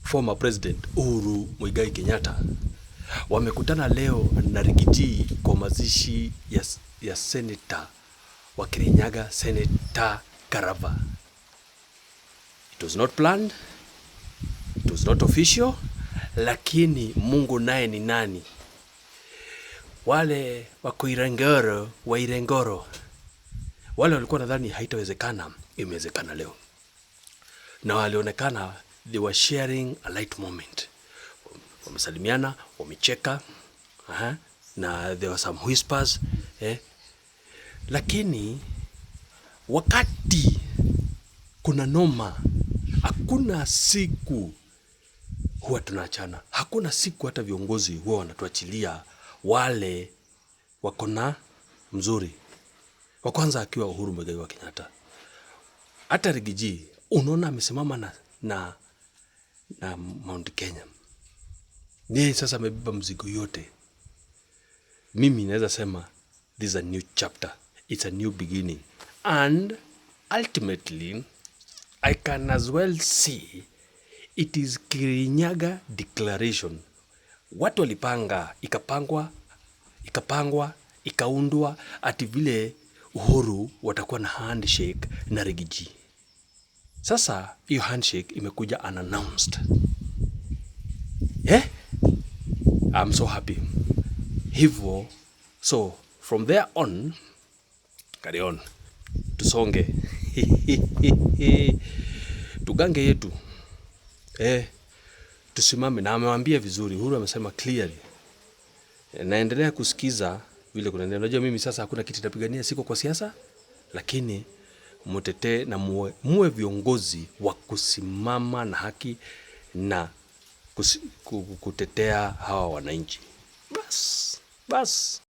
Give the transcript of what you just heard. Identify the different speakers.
Speaker 1: former president Uhuru Muigai Kenyatta wamekutana leo na Rigiji kwa mazishi ya senator wa Kirinyaga, Senator Karava. It was not planned, it was not official, lakini Mungu naye ni nani? Wale wa Irengoro wale walikuwa nadhani haitawezekana, imewezekana leo. Na walionekana they were sharing a light moment. Wamesalimiana, wamecheka, na there were some whispers, Lakini wakati kuna noma, hakuna siku huwa tunaachana. Hakuna siku hata viongozi huwa wanatuachilia wale wakona mzuri. Wa kwanza akiwa Uhuru Muigai Kenyatta. Hata Rigiji unaona amesimama na Mount Kenya. Yeye sasa amebeba mzigo yote. Mimi naweza sema this is a new chapter. It's a new beginning. And ultimately, I can as well see it is Kirinyaga declaration. Watu walipanga, ikapangwa, ikaundwa ati vile Uhuru watakuwa na handshake na Rigiji. Sasa hiyo handshake imekuja unannounced. I'm so happy. Hivyo, so from there on, carry on. Tusonge. Tugange yetu. Tusimame, na amewambia vizuri. Uhuru amesema clearly. Naendelea kusikiza vile kunaendelea. Unajua mimi sasa hakuna kitu napigania, siko kwa siasa, lakini mutetee na muwe viongozi wa kusimama na haki na kutetea hawa wananchi. Bas.